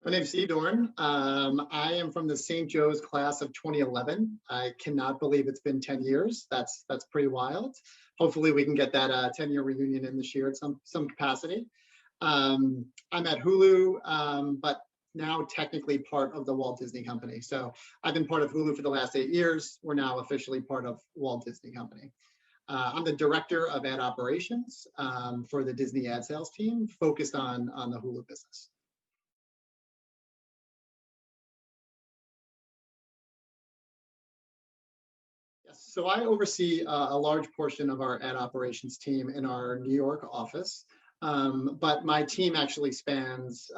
My name's Dorn. I am from the St. Joe's class of 2011. I cannot believe it's been 10 years. That's pretty wild. Hopefully we can get that 10-year reunion in this year at some capacity. I'm at Hulu, but now technically part of the Walt Disney Company. So I've been part of Hulu for the last 8 years. We're now officially part of Walt Disney Company. I'm the director of ad operations for the Disney ad sales team, focused on the Hulu business. Yes, so I oversee a large portion of our ad operations team in our New York office, but my team actually spans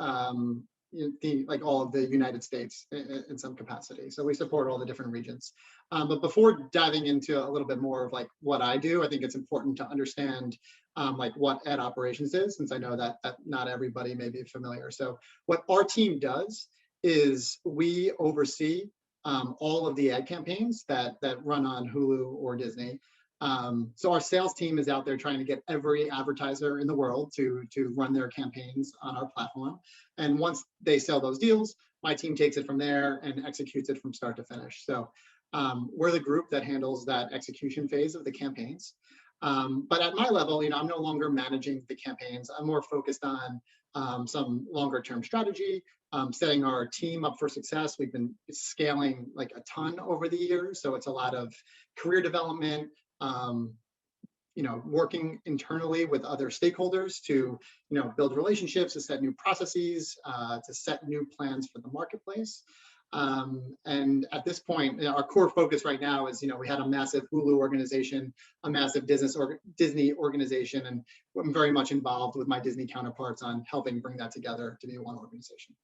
like all of the United States in some capacity. So we support all the different regions. But before diving into a little bit more of like what I do, I think it's important to understand like what ad operations is, since I know that not everybody may be familiar. So what our team does is we oversee all of the ad campaigns that run on Hulu or Disney. So our sales team is out there trying to get every advertiser in the world to run their campaigns on our platform. And once they sell those deals, my team takes it from there and executes it from start to finish. So we're the group that handles that execution phase of the campaigns. But at my level, I'm no longer managing the campaigns. I'm more focused on some longer term strategy, setting our team up for success. We've been scaling like a ton over the years. So it's a lot of career development, working internally with other stakeholders to, build relationships, to set new processes, to set new plans for the marketplace. And at this point, our core focus right now is, we had a massive Hulu organization, a massive Disney organization, and I'm very much involved with my Disney counterparts on helping bring that together to be one organization.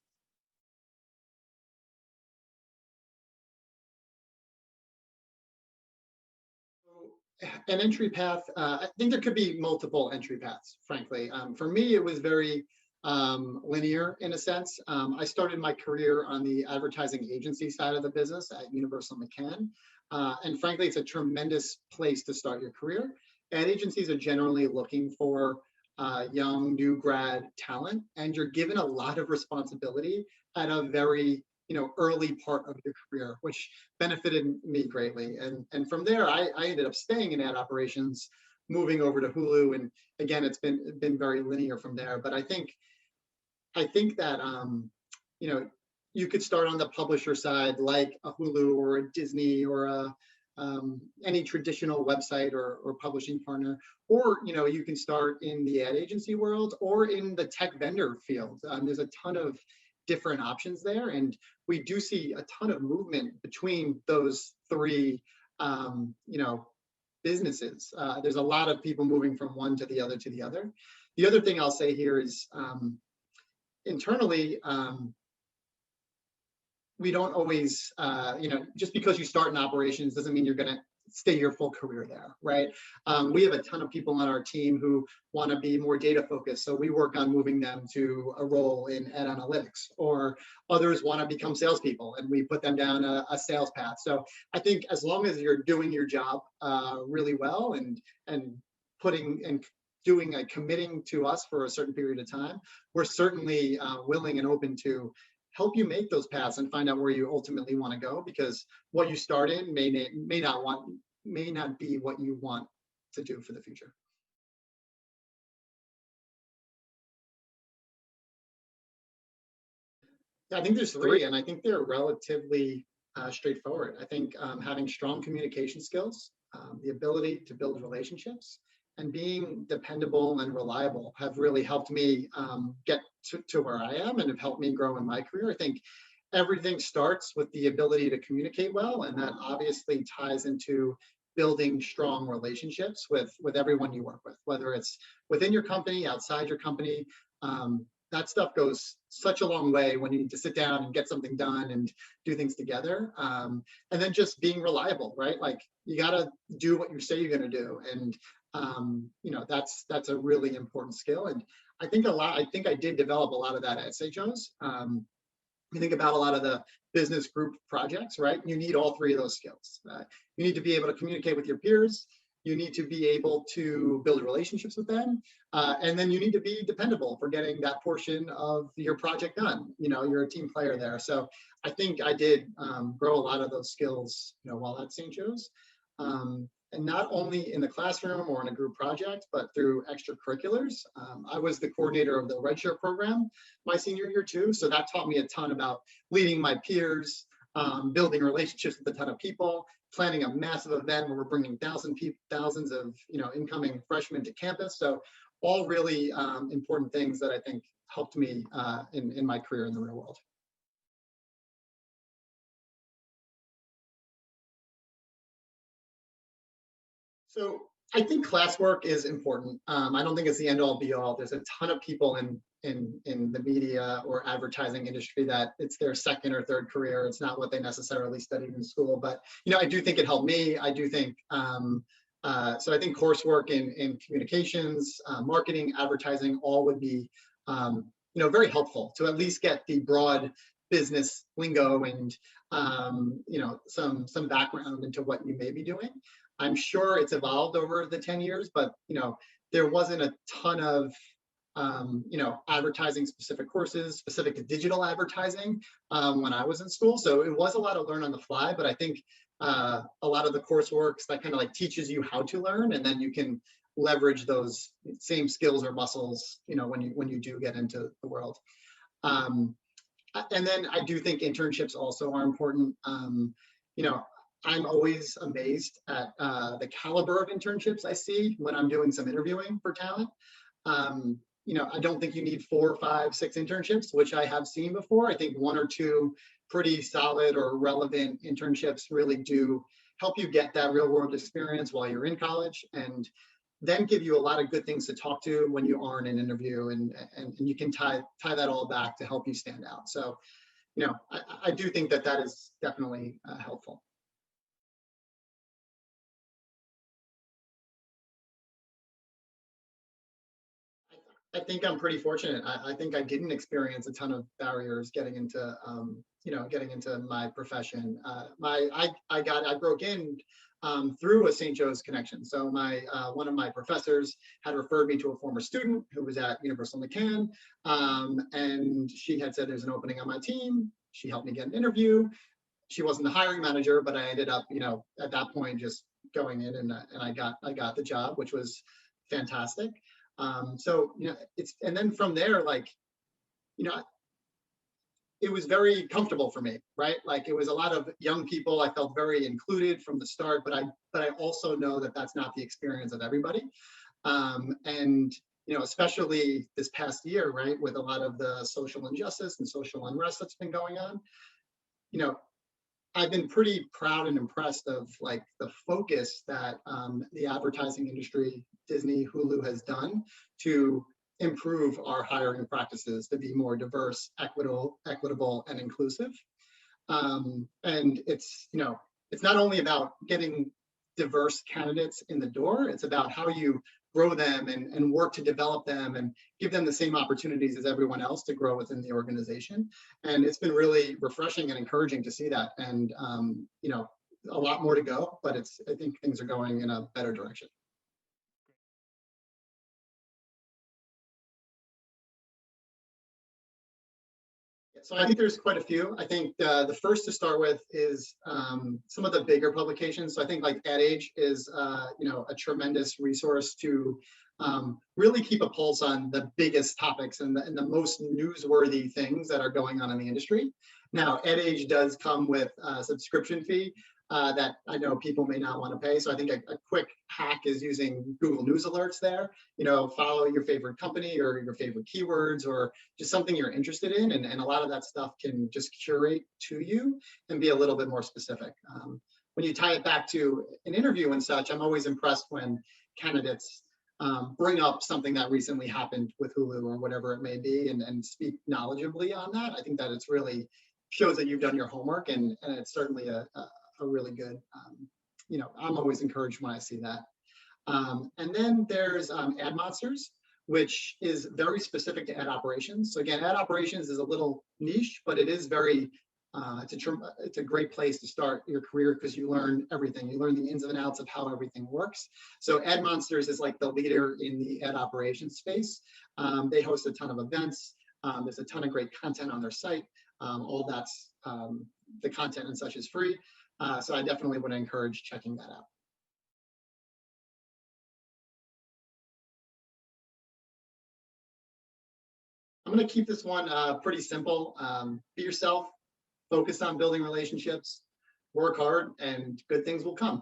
An entry path, I think there could be multiple entry paths, frankly. For me, it was very linear in a sense. I started my career on the advertising agency side of the business at Universal McCann. And frankly, it's a tremendous place to start your career. Ad agencies are generally looking for young, new grad talent, and you're given a lot of responsibility at a very early part of your career, which benefited me greatly. And from there, I ended up staying in ad operations, moving over to Hulu. And again, it's been very linear from there. But I think that, you could start on the publisher side, like a Hulu or a Disney or any traditional website or publishing partner, or you can start in the ad agency world or in the tech vendor field. There's a ton of different options there, and we do see a ton of movement between those three businesses. There's a lot of people moving from one to the other. The other thing I'll say here is internally, we don't always, just because you start in operations doesn't mean you're going to stay your full career there, right? We have a ton of people on our team who want to be more data focused. So we work on moving them to a role in ad analytics, or others want to become salespeople and we put them down a sales path. So I think as long as you're doing your job really well and putting and doing committing to us for a certain period of time, we're certainly willing and open to help you make those paths and find out where you ultimately want to go, because what you start in may not be what you want to do for the future. Yeah, I think there's three, and I think they're relatively straightforward. I think having strong communication skills, the ability to build relationships, and being dependable and reliable have really helped me get to where I am and have helped me grow in my career. I think everything starts with the ability to communicate well, and that obviously ties into building strong relationships with everyone you work with, whether it's within your company, outside your company. That stuff goes such a long way when you need to sit down and get something done and do things together. And then just being reliable, right? Like you got to do what you say you're going to do. And that's a really important skill. And I think I did develop a lot of that at St. Joe's. You think about a lot of the business group projects, right? You need all three of those skills. You need to be able to communicate with your peers. You need to be able to build relationships with them. And then you need to be dependable for getting that portion of your project done. You're a team player there. So I think I did grow a lot of those skills, while at St. Joe's. And not only in the classroom or in a group project, but through extracurriculars. I was the coordinator of the Red Shirt program my senior year too. So that taught me a ton about leading my peers, building relationships with a ton of people, planning a massive event where we're bringing thousands of incoming freshmen to campus. So all really important things that I think helped me in my career in the real world. So I think classwork is important. I don't think it's the end all be all. There's a ton of people in the media or advertising industry that it's their second or third career. It's not what they necessarily studied in school. But I do think it helped me. I do think so. I think coursework in communications, marketing, advertising, all would be very helpful to at least get the broad business lingo and some background into what you may be doing. I'm sure it's evolved over the 10 years, but there wasn't a ton of advertising specific courses specific to digital advertising when I was in school. So it was a lot of learn on the fly, but I think a lot of the coursework that kind of like teaches you how to learn, and then you can leverage those same skills or muscles, when you do get into the world. And then I do think internships also are important. I'm always amazed at the caliber of internships I see when I'm doing some interviewing for talent. I don't think you need 4, 5, 6 internships, which I have seen before. I think 1 or 2 pretty solid or relevant internships really do help you get that real world experience while you're in college, and then give you a lot of good things to talk to when you are in an interview, and you can tie that all back to help you stand out. So, I do think that is definitely helpful. I think I'm pretty fortunate. I think I didn't experience a ton of barriers getting into, my profession. I broke in through a St. Joe's connection. So one of my professors had referred me to a former student who was at Universal McCann, and she had said there's an opening on my team. She helped me get an interview. She wasn't the hiring manager, but I ended up, at that point, just going in and I got the job, which was fantastic. So and then from there, it was very comfortable for me, right? Like, it was a lot of young people. I felt very included from the start, but I also know that that's not the experience of everybody. And especially this past year, right, with a lot of the social injustice and social unrest that's been going on, I've been pretty proud and impressed of the focus that the advertising industry, Disney, Hulu, has done to improve our hiring practices to be more diverse, equitable, and inclusive. And it's not only about getting diverse candidates in the door, it's about how you grow them and work to develop them and give them the same opportunities as everyone else to grow within the organization. And it's been really refreshing and encouraging to see that. And, a lot more to go, but I think things are going in a better direction. So I think there's quite a few. I think the first to start with is some of the bigger publications. So I think Ad Age is a tremendous resource to really keep a pulse on the biggest topics and the most newsworthy things that are going on in the industry. Now, Ad Age does come with a subscription fee that I know people may not want to pay. So I think a quick hack is using Google News alerts there. Follow your favorite company or your favorite keywords or just something you're interested in. And a lot of that stuff can just curate to you and be a little bit more specific. When you tie it back to an interview and such, I'm always impressed when candidates bring up something that recently happened with Hulu or whatever it may be and speak knowledgeably on that. I think that it's really shows that you've done your homework, and it's certainly a really good, I'm always encouraged when I see that. And then there's Ad Monsters, which is very specific to ad operations. So again, ad operations is a little niche, but it is very It's a great place to start your career because you learn everything. You learn the ins and outs of how everything works. So Ad Monsters is like the leader in the ad operations space. They host a ton of events. There's a ton of great content on their site. All that's the content and such is free. So I definitely would encourage checking that out. I'm going to keep this one pretty simple. Be yourself, focus on building relationships, work hard, and good things will come.